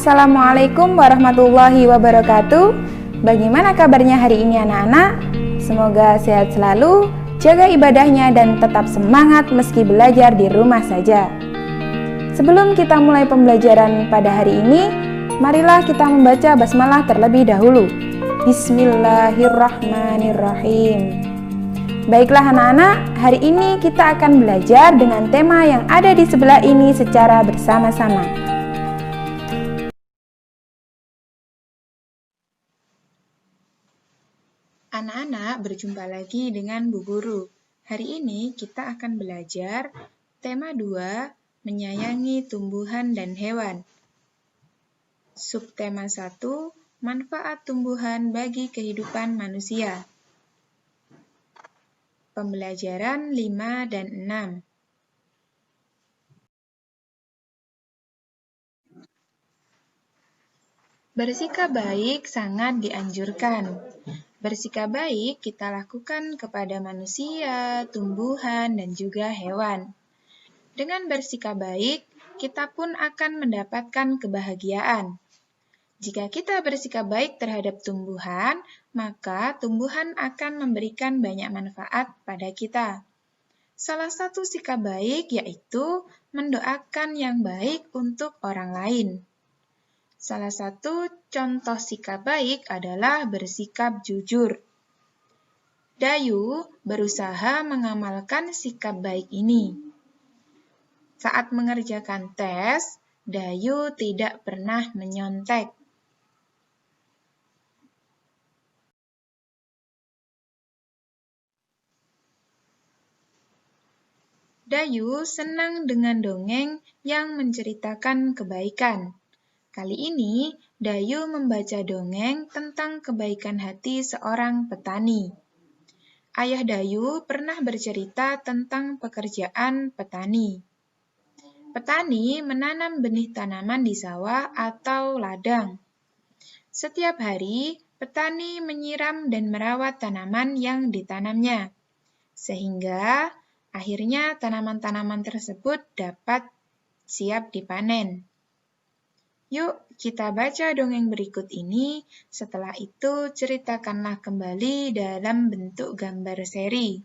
Assalamualaikum warahmatullahi wabarakatuh. Bagaimana kabarnya hari ini anak-anak? Semoga sehat selalu, jaga ibadahnya dan tetap semangat meski belajar di rumah saja. Sebelum kita mulai pembelajaran pada hari ini, marilah kita membaca basmalah terlebih dahulu. Bismillahirrahmanirrahim. Baiklah anak-anak, hari ini kita akan belajar dengan tema yang ada di sebelah ini secara bersama-sama. Anak-anak, berjumpa lagi dengan Bu Guru. Hari ini kita akan belajar tema 2, menyayangi tumbuhan dan hewan. Subtema 1, manfaat tumbuhan bagi kehidupan manusia. Pembelajaran 5 dan 6. Bersikap baik sangat dianjurkan. Bersikap baik kita lakukan kepada manusia, tumbuhan, dan juga hewan. Dengan bersikap baik, kita pun akan mendapatkan kebahagiaan. Jika kita bersikap baik terhadap tumbuhan, maka tumbuhan akan memberikan banyak manfaat pada kita. Salah satu sikap baik yaitu mendoakan yang baik untuk orang lain. Salah satu contoh sikap baik adalah bersikap jujur. Dayu berusaha mengamalkan sikap baik ini. Saat mengerjakan tes, Dayu tidak pernah menyontek. Dayu senang dengan dongeng yang menceritakan kebaikan. Kali ini, Dayu membaca dongeng tentang kebaikan hati seorang petani. Ayah Dayu pernah bercerita tentang pekerjaan petani. Petani menanam benih tanaman di sawah atau ladang. Setiap hari, petani menyiram dan merawat tanaman yang ditanamnya, sehingga akhirnya tanaman-tanaman tersebut dapat siap dipanen. Yuk, kita baca dongeng berikut ini. Setelah itu, ceritakanlah kembali dalam bentuk gambar seri.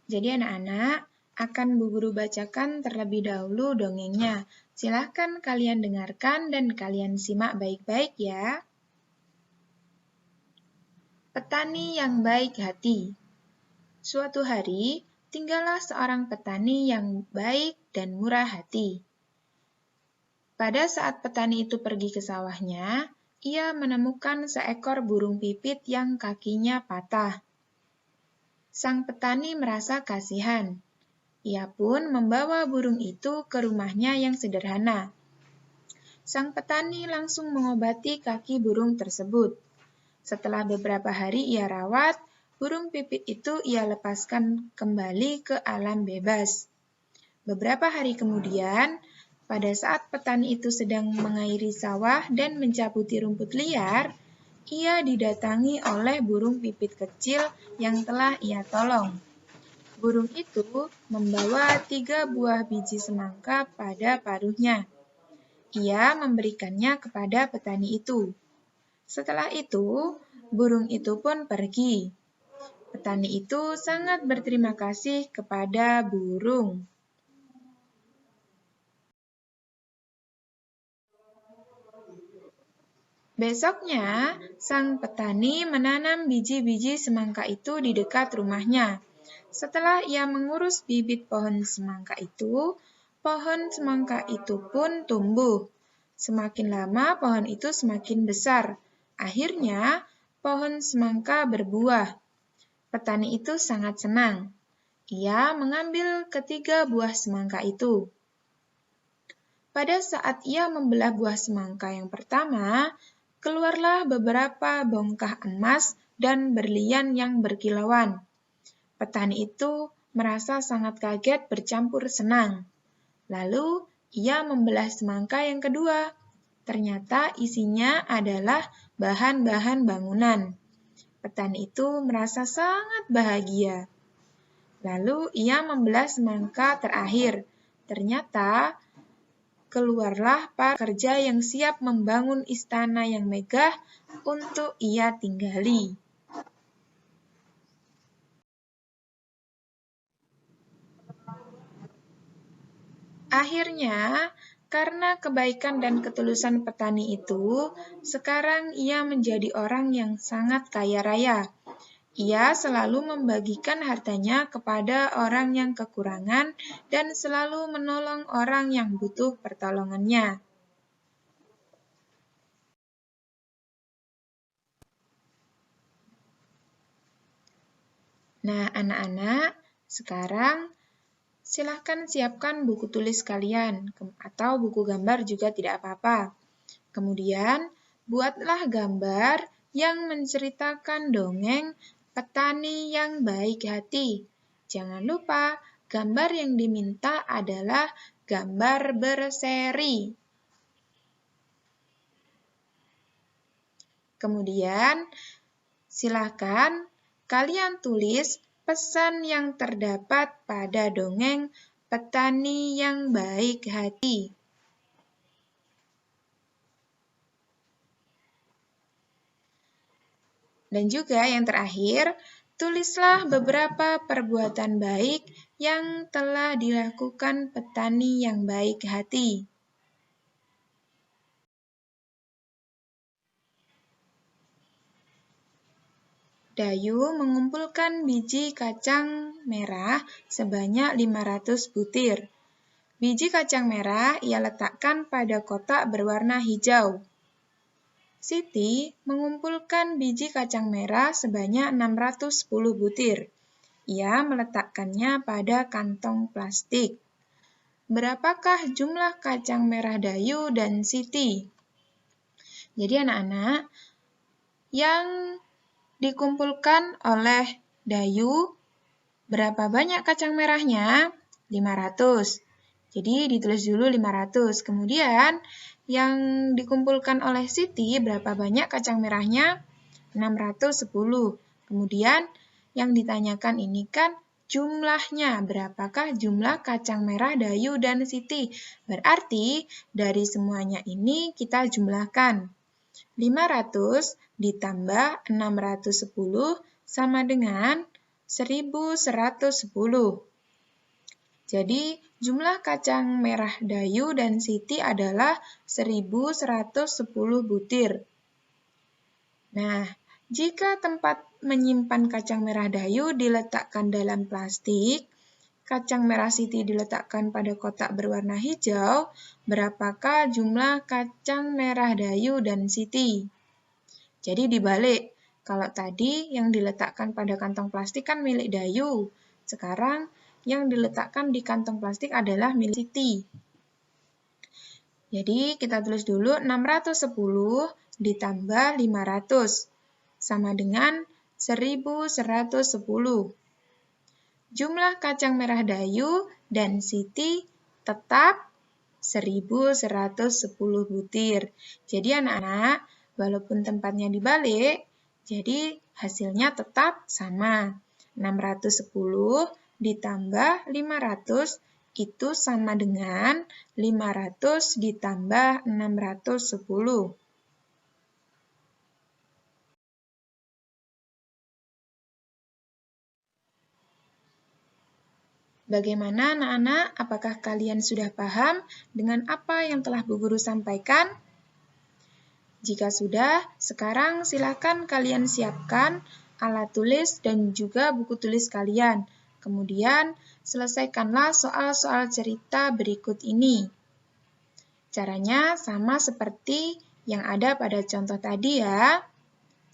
Jadi anak-anak, akan Bu Guru bacakan terlebih dahulu dongengnya. Silahkan kalian dengarkan dan kalian simak baik-baik ya. Petani yang baik hati. Suatu hari, tinggallah seorang petani yang baik dan murah hati. Pada saat petani itu pergi ke sawahnya, ia menemukan seekor burung pipit yang kakinya patah. Sang petani merasa kasihan. Ia pun membawa burung itu ke rumahnya yang sederhana. Sang petani langsung mengobati kaki burung tersebut. Setelah beberapa hari ia rawat, burung pipit itu ia lepaskan kembali ke alam bebas. Beberapa hari kemudian, pada saat petani itu sedang mengairi sawah dan mencabuti rumput liar, ia didatangi oleh burung pipit kecil yang telah ia tolong. Burung itu membawa 3 buah biji semangka pada paruhnya. Ia memberikannya kepada petani itu. Setelah itu, burung itu pun pergi. Petani itu sangat berterima kasih kepada burung. Besoknya, sang petani menanam biji-biji semangka itu di dekat rumahnya. Setelah ia mengurus bibit pohon semangka itu, pohon semangka itu pun tumbuh. Semakin lama pohon itu semakin besar. Akhirnya, pohon semangka berbuah. Petani itu sangat senang. Ia mengambil ketiga buah semangka itu. Pada saat ia membelah buah semangka yang pertama, keluarlah beberapa bongkah emas dan berlian yang berkilauan. Petani itu merasa sangat kaget bercampur senang. Lalu, ia membelah semangka yang kedua. Ternyata isinya adalah bahan-bahan bangunan. Petani itu merasa sangat bahagia. Lalu ia membelah semangka terakhir. Ternyata keluarlah para pekerja yang siap membangun istana yang megah untuk ia tinggali. Akhirnya, karena kebaikan dan ketulusan petani itu, sekarang ia menjadi orang yang sangat kaya raya. Ia selalu membagikan hartanya kepada orang yang kekurangan dan selalu menolong orang yang butuh pertolongannya. Nah, anak-anak, sekarang silahkan siapkan buku tulis kalian, atau buku gambar juga tidak apa-apa. Kemudian, buatlah gambar yang menceritakan dongeng petani yang baik hati. Jangan lupa, gambar yang diminta adalah gambar berseri. Kemudian, silakan kalian tulis pesan yang terdapat pada dongeng petani yang baik hati. Dan juga yang terakhir, tulislah beberapa perbuatan baik yang telah dilakukan petani yang baik hati. Dayu mengumpulkan biji kacang merah sebanyak 500 butir. Biji kacang merah ia letakkan pada kotak berwarna hijau. Siti mengumpulkan biji kacang merah sebanyak 610 butir. Ia meletakkannya pada kantong plastik. Berapakah jumlah kacang merah Dayu dan Siti? Jadi anak-anak, yang dikumpulkan oleh Dayu, berapa banyak kacang merahnya? 500. Jadi ditulis dulu 500. Kemudian yang dikumpulkan oleh Siti, berapa banyak kacang merahnya? 610. Kemudian yang ditanyakan ini kan jumlahnya, berapakah jumlah kacang merah Dayu dan Siti? Berarti dari semuanya ini kita jumlahkan. 500 ditambah 610 sama dengan 1110. Jadi, jumlah kacang merah Dayu dan Siti adalah 1110 butir. Nah, jika tempat menyimpan kacang merah Dayu diletakkan dalam plastik, kacang merah Siti diletakkan pada kotak berwarna hijau, berapakah jumlah kacang merah Dayu dan Siti? Jadi dibalik, kalau tadi yang diletakkan pada kantong plastik kan milik Dayu, sekarang yang diletakkan di kantong plastik adalah milik Siti. Jadi kita tulis dulu 610 ditambah 500 sama dengan 1110. Jumlah kacang merah Dayu dan Siti tetap 1110 butir. Jadi anak-anak, walaupun tempatnya dibalik, jadi hasilnya tetap sama. 610 ditambah 500 itu sama dengan 500 ditambah 610. Bagaimana anak-anak? Apakah kalian sudah paham dengan apa yang telah Bu Guru sampaikan? Jika sudah, sekarang silakan kalian siapkan alat tulis dan juga buku tulis kalian. Kemudian, selesaikanlah soal-soal cerita berikut ini. Caranya sama seperti yang ada pada contoh tadi ya.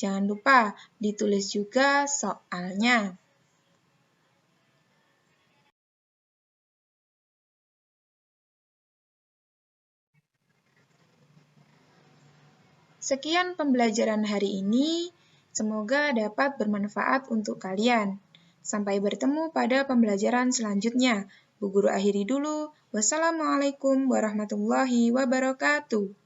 Jangan lupa ditulis juga soalnya. Sekian pembelajaran hari ini. Semoga dapat bermanfaat untuk kalian. Sampai bertemu pada pembelajaran selanjutnya. Bu Guru akhiri dulu. Wassalamualaikum warahmatullahi wabarakatuh.